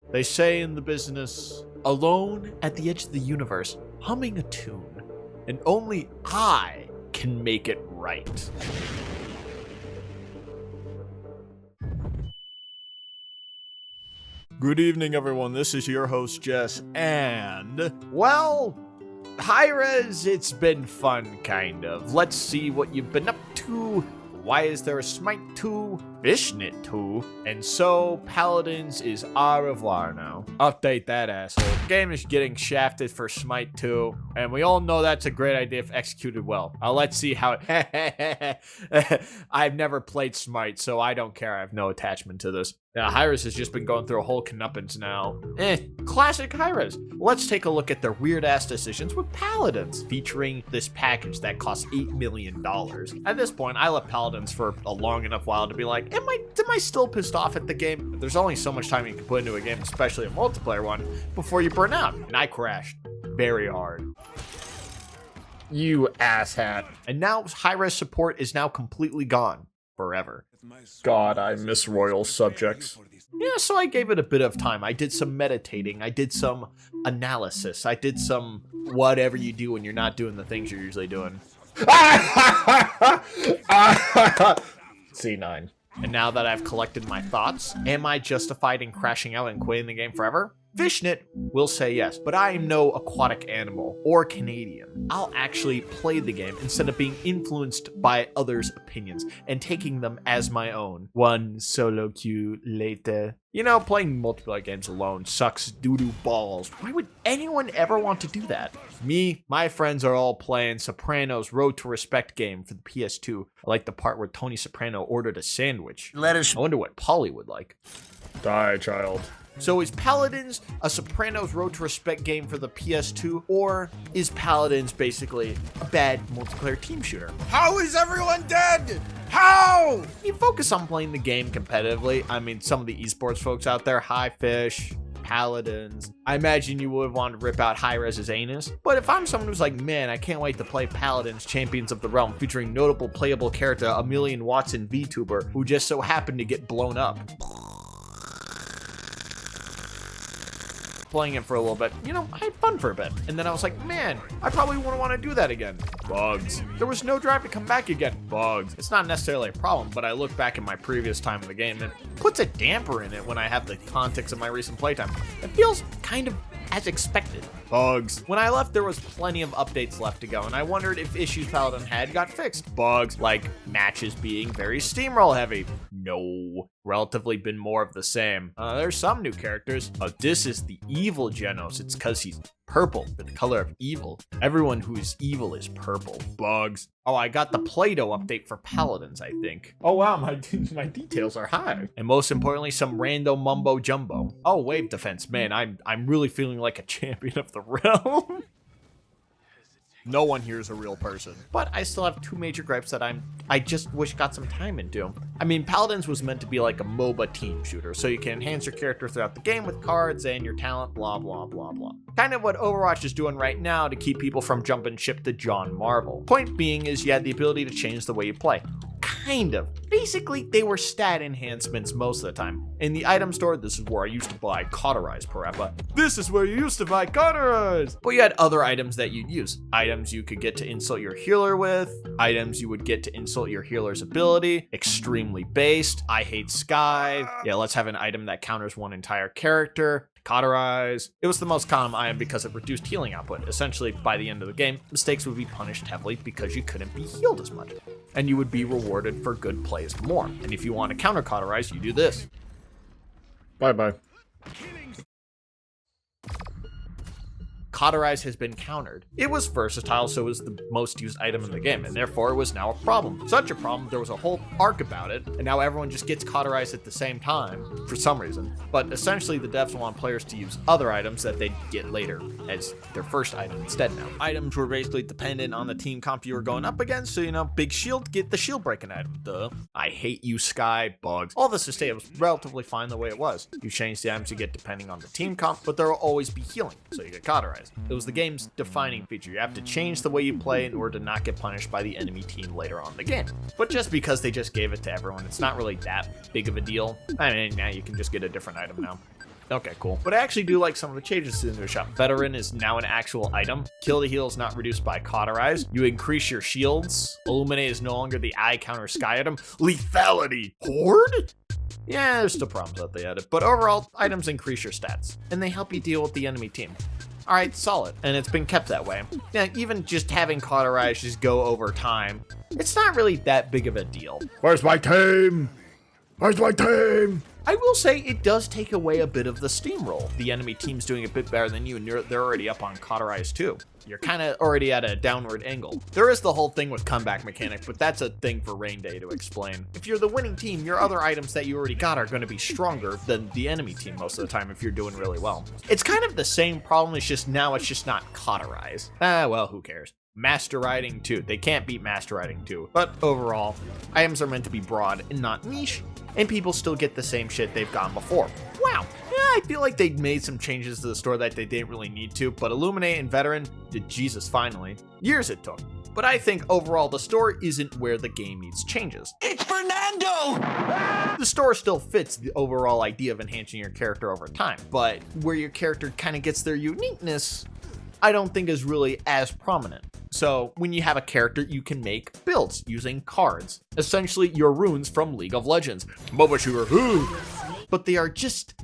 They say in the business, alone at the edge of the universe, humming a tune, and only I can make it right. Good evening, everyone. This is your host, Jess, and, well, hi-res, it's been fun, kind of. Let's see what you've been up to. Why is there a Smite 2? Fishnet 2? And so, Paladins is au revoir now. Update that asshole. The game is getting shafted for Smite 2, and we all know that's a great idea if executed well. Let's see how it... I've never played Smite, so I don't care. I have no attachment to this. Now, Hi-Rez has just been going through a whole knuppins now. Classic Hi-Rez. Let's take a look at their weird-ass decisions with Paladins, featuring this package that costs $8 million. At this point, I left Paladins for a long enough while to be like, am I still pissed off at the game? There's only so much time you can put into a game, especially a multiplayer one, before you burn out. And I crashed very hard. You asshat. And now Hi-Rez support is now completely gone. Forever. God, I miss royal subjects. Yeah, so I gave it a bit of time. I did some meditating. I did some analysis. I did some whatever you do when you're not doing the things you're usually doing. C9. And now that I've collected my thoughts, am I justified in crashing out and quitting the game forever? Fishnet will say yes, but I am no aquatic animal or Canadian. I'll actually play the game instead of being influenced by others' opinions and taking them as my own. One solo queue later. You know, playing multiplayer games alone sucks doo-doo balls. Why would anyone ever want to do that? Me, my friends are all playing Soprano's Road to Respect game for the PS2. I like the part where Tony Soprano ordered a sandwich. I wonder what Polly would like. Die, child. So is Paladins a Sopranos Road to Respect game for the PS2, or is Paladins basically a bad multiplayer team shooter? How is everyone dead? How? You focus on playing the game competitively. I mean, some of the esports folks out there, High Fish, Paladins, I imagine you would want to rip out Hi-Rez's anus. But if I'm someone who's like, man, I can't wait to play Paladins Champions of the Realm, featuring notable playable character Emilian Watson VTuber, who just so happened to get blown up. Playing it for a little bit, you know, I had fun for a bit. And then I was like, man, I probably wouldn't want to do that again. Bugs. There was no drive to come back again. Bugs. It's not necessarily a problem, but I look back at my previous time in the game and it puts a damper in it when I have the context of my recent playtime. It feels kind of as expected. Bugs. When I left, there was plenty of updates left to go, and I wondered if issues Paladin had got fixed. Bugs, like matches being very steamroll heavy. No. Relatively been more of the same. There's some new characters. This is the evil Genos. It's because he's purple, the color of evil. Everyone who is evil is purple. Bugs. Oh, I got the Play-Doh update for Paladins, I think. Oh wow, my details are high. And most importantly, some random mumbo jumbo. Oh, wave defense, man, I'm really feeling like a champion of the realm. No one here is a real person. But I still have two major gripes that I just wish got some time into. I mean, Paladins was meant to be like a MOBA team shooter, so you can enhance your character throughout the game with cards and your talent, blah, blah, blah, blah. Kind of what Overwatch is doing right now to keep people from jumping ship to John Marvel. Point being is you had the ability to change the way you play. Kind of. Basically, they were stat enhancements most of the time. In the item store, this is where I used to buy Cauterize Parappa. This is where you used to buy Cauterize! But you had other items that you'd use. Items you could get to insult your healer with. Items you would get to insult your healer's ability. Extremely based. I hate Sky. Yeah, let's have an item that counters one entire character. Cauterize. It was the most common item because it reduced healing output. Essentially, by the end of the game, mistakes would be punished heavily because you couldn't be healed as much. And you would be rewarded for good plays more. And if you want to counter Cauterize, you do this. Bye-bye. Cauterize has been countered. It was versatile, so it was the most used item in the game, and therefore it was now a problem. Such a problem, there was a whole arc about it, and now everyone just gets Cauterized at the same time, for some reason. But essentially, the devs want players to use other items that they get later as their first item instead now. Items were basically dependent on the team comp you were going up against, so, you know, big shield, get the shield breaking item. Duh. I hate you, Sky, bugs. All this to say, it was relatively fine the way it was. You change the items you get depending on the team comp, but there will always be healing, so you get Cauterized. It was the game's defining feature. You have to change the way you play in order to not get punished by the enemy team later on in the game. But just because they just gave it to everyone, it's not really that big of a deal. I mean, now you can just get a different item now. Okay, cool. But I actually do like some of the changes to the new shop. Veteran is now an actual item. Kill to heal is not reduced by Cauterize. You increase your shields. Illuminate is no longer the eye counter sky item. Lethality. Horde? Yeah, there's still problems that they added. But overall, items increase your stats. And they help you deal with the enemy team. Alright, solid. And it's been kept that way. Yeah, even just having Cauterize just go over time, it's not really that big of a deal. Where's my team? Where's my team? I will say it does take away a bit of the steamroll. The enemy team's doing a bit better than you, and they're already up on Cauterize too. You're kind of already at a downward angle. There is the whole thing with comeback mechanic, but that's a thing for Rain Day to explain. If you're the winning team, your other items that you already got are going to be stronger than the enemy team most of the time if you're doing really well. It's kind of the same problem, it's just now it's just not Cauterize. Well, who cares? Master Riding 2. They can't beat Master Riding 2. But overall, items are meant to be broad and not niche, and people still get the same shit they've gotten before. Wow. Yeah, I feel like they made some changes to the store that they didn't really need to, but Illuminate and Veteran did Jesus finally. Years it took. But I think overall the store isn't where the game needs changes. It's Fernando! The store still fits the overall idea of enhancing your character over time, but where your character kind of gets their uniqueness, I don't think is really as prominent. So when you have a character, you can make builds using cards, essentially your runes from League of Legends. MOBA shooter, who? But they are just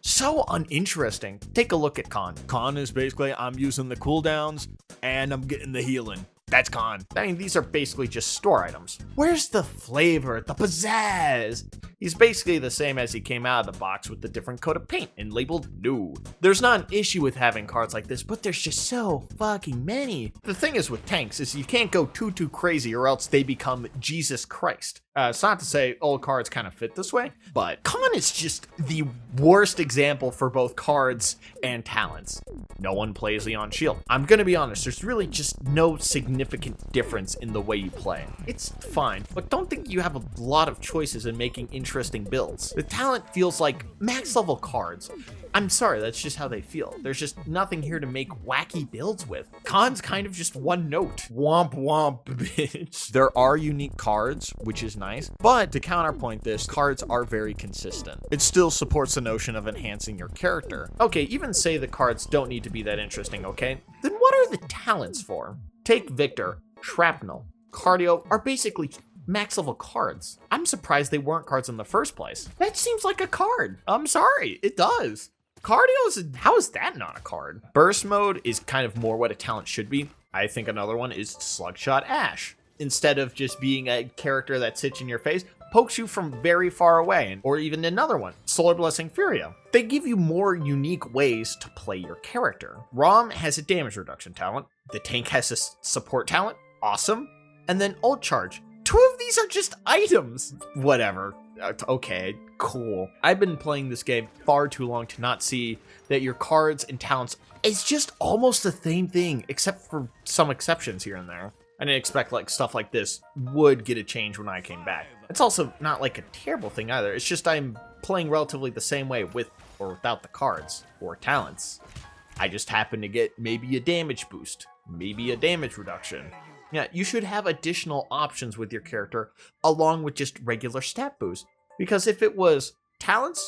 so uninteresting. Take a look at Con. Con is basically, I'm using the cooldowns and I'm getting the healing. That's Con. I mean, these are basically just store items. Where's the flavor, the pizzazz? He's basically the same as he came out of the box with the different coat of paint and labeled new. There's not an issue with having cards like this, but there's just so fucking many. The thing is with tanks is you can't go too crazy or else they become Jesus Christ. It's not to say old cards kind of fit this way, but Con is just the worst example for both cards and talents. No one plays Leon Shield. I'm gonna be honest, there's really just no significant difference in the way you play. It's fine, but don't think you have a lot of choices in making interesting builds. The talent feels like max level cards. I'm sorry, that's just how they feel. There's just nothing here to make wacky builds with. Con's kind of just one note. Womp womp, bitch. There are unique cards, which is nice, but to counterpoint this, cards are very consistent. It still supports the notion of enhancing your character. Okay, even say the cards don't need to be that interesting, okay? Then what are the talents for? Take Victor, Shrapnel, Cardio are basically max level cards. I'm surprised they weren't cards in the first place. That seems like a card. I'm sorry, it does. Cardio how is that not a card? Burst mode is kind of more what a talent should be. I think another one is Slugshot Ash. Instead of just being a character that sits in your face, pokes you from very far away, or even another one, Solar Blessing Furio. They give you more unique ways to play your character. Rom has a damage reduction talent. The tank has a support talent. Awesome. And then Ult Charge. 2 of these are just items. Whatever. Okay, cool. I've been playing this game far too long to not see that your cards and talents is just almost the same thing, except for some exceptions here and there. I didn't expect like stuff like this would get a change when I came back. It's also not like a terrible thing either. It's just I'm playing relatively the same way with or without the cards or talents. I just happen to get maybe a damage boost, maybe a damage reduction. Yeah, you should have additional options with your character along with just regular stat boost. Because if it was talents,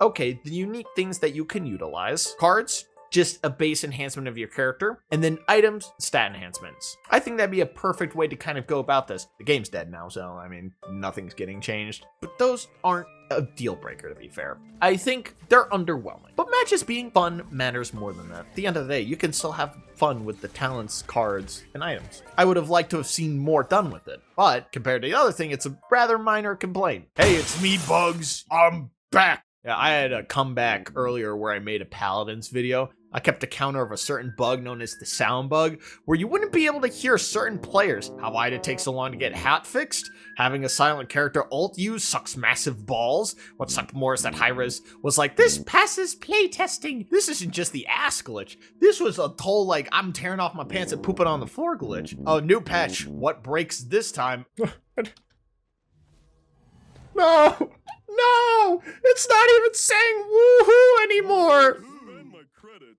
okay, the unique things that you can utilize. Cards, just a base enhancement of your character. And then items, stat enhancements. I think that'd be a perfect way to kind of go about this. The game's dead now, so I mean, nothing's getting changed. But those aren't a deal breaker, to be fair. I think they're underwhelming. But matches being fun matters more than that. At the end of the day, you can still have fun with the talents, cards, and items. I would have liked to have seen more done with it. But compared to the other thing, it's a rather minor complaint. Hey, it's me, Bugs. I'm back. Yeah, I had a comeback earlier where I made a Paladins video. I kept a counter of a certain bug known as the sound bug, where you wouldn't be able to hear certain players. How why'd it take so long to get hat fixed? Having a silent character ult use sucks massive balls. What sucked more is that Hi-Rez was like, this passes playtesting. This isn't just the ass glitch. This was a whole like, I'm tearing off my pants and pooping on the floor glitch. Oh, new patch. What breaks this time? No! No! It's not even saying woohoo anymore!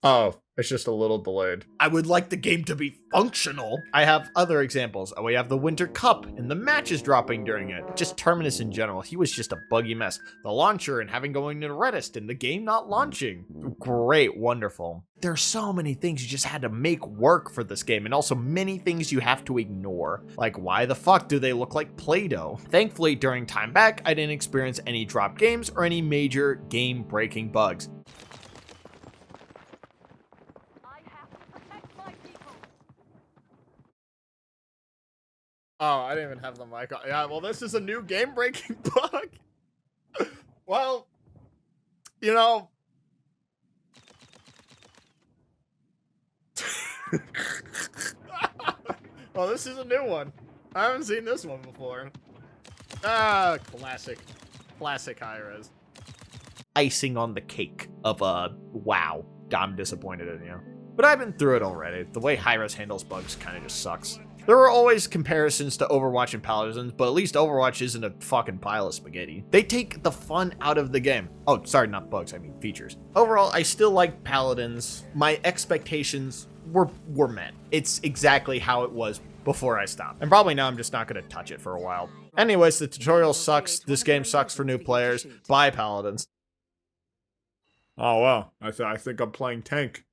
Oh, It's just a little delayed. I would like the game to be functional. I have other examples. We have the Winter Cup and the matches dropping during it. Just Terminus in general. He was just a buggy mess. The launcher and having going to Redist and the game not launching. Great, wonderful. There are so many things you just had to make work for this game, and also many things you have to ignore. Like, why the fuck do they look like Play-Doh? Thankfully, during time back, I didn't experience any drop games or any major game-breaking bugs. Oh, I didn't even have the mic on. Yeah, well, this is a new game-breaking bug. Well, you know... Well, this is a new one. I haven't seen this one before. Ah, classic. Classic high-res. Icing on the cake of wow. I'm disappointed in you. But I've been through it already. The way high-res handles bugs kind of just sucks. There are always comparisons to Overwatch and Paladins, but at least Overwatch isn't a fucking pile of spaghetti. They take the fun out of the game. Oh, sorry, not bugs, I mean features. Overall, I still like Paladins. My expectations were met. It's exactly how it was before I stopped. And probably now I'm just not gonna touch it for a while. Anyways, the tutorial sucks. This game sucks for new players. Bye, Paladins. Oh, wow. I think I'm playing tank.